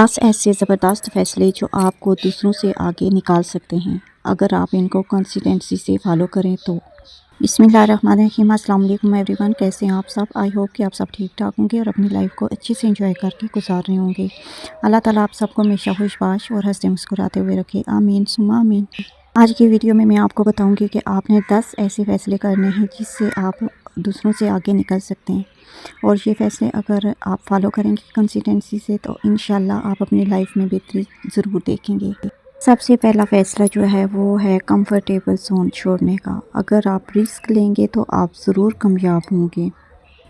10 ऐसे ज़बरदस्त फ़ैसले जो आपको दूसरों से आगे निकाल सकते हैं, अगर आप इनको कंसिस्टेंसी से फ़ॉलो करें तो। बिस्मिल्लाहिर्रहमानिर्रहीम, अस्सलाम वालेकुम एवरीवन। कैसे हैं आप सब? आई होप कि आप सब ठीक ठाक होंगे और अपनी लाइफ को अच्छे से एंजॉय करके गुजार रहे होंगे। अल्लाह ताला आप सबको हमेशा खुशबाश और हंसते मुस्कुराते हुए रखे, आमीन सुम्मा आमीन। आज की वीडियो में मैं आपको बताऊंगी कि आपने 10 ऐसे फ़ैसले करने हैं जिससे आप दूसरों से आगे निकल सकते हैं, और ये फ़ैसले अगर आप फॉलो करेंगे कंसिस्टेंसी से तो इंशाल्लाह आप अपनी लाइफ में बेहतरी ज़रूर देखेंगे। सबसे पहला फ़ैसला जो है वो है कंफर्टेबल जोन छोड़ने का। अगर आप रिस्क लेंगे तो आप ज़रूर कामयाब होंगे।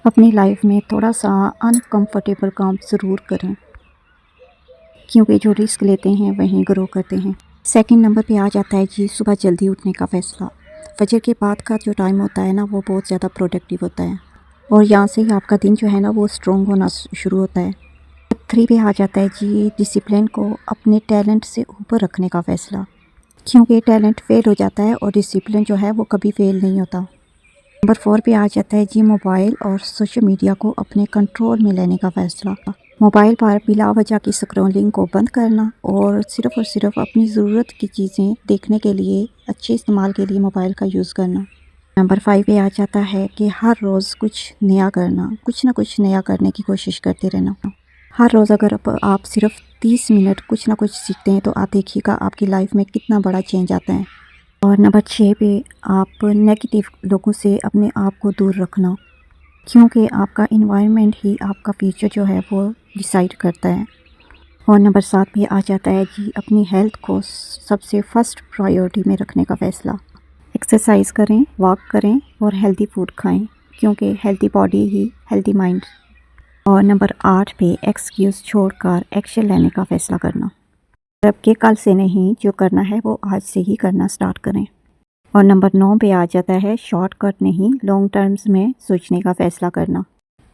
अपनी लाइफ में थोड़ा सा अनकंफर्टेबल काम ज़रूर करें, क्योंकि जो रिस्क लेते हैं वहीं ग्रो करते हैं। सेकंड नंबर पे आ जाता है जी सुबह जल्दी उठने का फ़ैसला। फजर के बाद का जो टाइम होता है ना, वो बहुत ज़्यादा प्रोडक्टिव होता है और यहाँ से ही आपका दिन जो है ना वो स्ट्रॉन्ग होना शुरू होता है। 3 पे आ जाता है जी डिसिप्लिन को अपने टैलेंट से ऊपर रखने का फ़ैसला, क्योंकि टैलेंट फेल हो जाता है और डिसिप्लिन जो है वो कभी फेल नहीं होता। नंबर 4 पे आ जाता है जी मोबाइल और सोशल मीडिया को अपने कंट्रोल में लेने का फ़ैसला। मोबाइल पर बिला वजह की स्क्रॉलिंग को बंद करना और सिर्फ अपनी ज़रूरत की चीज़ें देखने के लिए, अच्छे इस्तेमाल के लिए मोबाइल का यूज़ करना। नंबर 5 पे आ जाता है कि हर रोज़ कुछ नया करना, कुछ ना कुछ नया करने की कोशिश करते रहना। हर रोज़ अगर आप सिर्फ 30 मिनट कुछ ना कुछ सीखते हैं तो आप देखिएगा आपकी लाइफ में कितना बड़ा चेंज आता है। और नंबर 6 पे आप नेगेटिव लोगों से अपने आप को दूर रखना, क्योंकि आपका इन्वायरमेंट ही आपका फ्यूचर जो है वो डिसाइड करता है। और नंबर 7 पे आ जाता है जी अपनी हेल्थ को सबसे फर्स्ट प्रायोरिटी में रखने का फ़ैसला। एक्सरसाइज करें, वॉक करें और हेल्दी फूड खाएं, क्योंकि हेल्दी बॉडी ही हेल्दी माइंड। और नंबर 8 पे एक्सक्यूज़ छोड़कर एक्शन लेने का फ़ैसला करना। अब के कल से नहीं, जो करना है वो आज से ही करना स्टार्ट करें। और नंबर 9 पे आ जाता है शॉर्टकट नहीं, लॉन्ग टर्म्स में सोचने का फ़ैसला करना।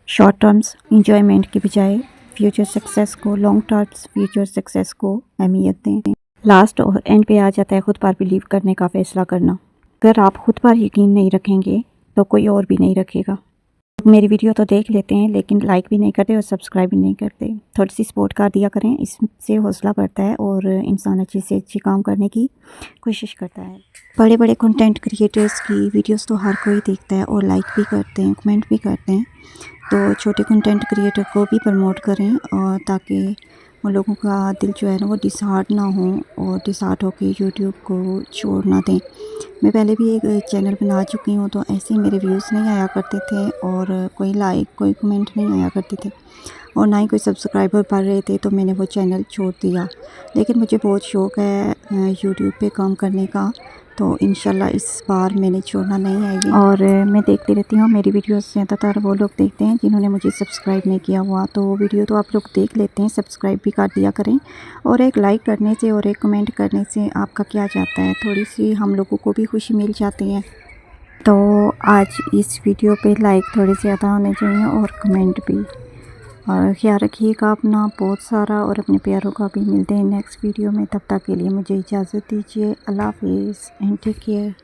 शॉर्ट टर्म्स इंजॉयमेंट की बजाय फ्यूचर सक्सेस को, लॉन्ग टर्म्स फ्यूचर सक्सेस को अहमियत दें। लास्ट और एंड पे आ जाता है खुद पर बिलीव करने का फ़ैसला करना। अगर आप खुद पर यकीन नहीं रखेंगे तो कोई और भी नहीं रखेगा। मेरी वीडियो तो देख लेते हैं लेकिन लाइक भी नहीं करते और सब्सक्राइब भी नहीं करते। थोड़ी सी सपोर्ट कर दिया करें, इससे हौसला बढ़ता है और इंसान अच्छे से अच्छे काम करने की कोशिश करता है। बड़े बड़े कंटेंट क्रिएटर्स की वीडियोस तो हर कोई देखता है और लाइक भी करते हैं, कमेंट भी करते हैं। तो छोटे कंटेंट क्रिएटर को भी प्रमोट करें और ताकि उन लोगों का दिल जो है ना वो डिसहार्ट ना हो और डिसहार्ट होकर यूट्यूब को छोड़ ना दें। मैं पहले भी एक चैनल बना चुकी हूँ, तो ऐसे ही मेरे व्यूज़ नहीं आया करते थे और कोई लाइक कोई कमेंट नहीं आया करते थे और ना ही कोई सब्सक्राइबर बढ़ रहे थे, तो मैंने वो चैनल छोड़ दिया। लेकिन मुझे बहुत शौक़ है यूट्यूब पे काम करने का, तो इंशाल्लाह इस बार मैंने छोड़ना नहीं है ये। और मैं देखती रहती हूँ, मेरी वीडियोस ज़्यादातर वो लोग देखते हैं जिन्होंने मुझे सब्सक्राइब नहीं किया हुआ, तो वो वीडियो तो आप लोग देख लेते हैं, सब्सक्राइब भी कर दिया करें। और एक लाइक करने से और एक कमेंट करने से आपका क्या जाता है, थोड़ी सी हम लोगों को भी खुशी मिल जाती है। तो आज इस वीडियो पर लाइक थोड़े ज़्यादा होने चाहिए और कमेंट भी। और ख्याल रखिएगा अपना बहुत सारा और अपने प्यारों का भी। मिलते हैं नेक्स्ट वीडियो में, तब तक के लिए मुझे इजाज़त दीजिए। अल्लाह हाफिज़ एंड टेक केयर।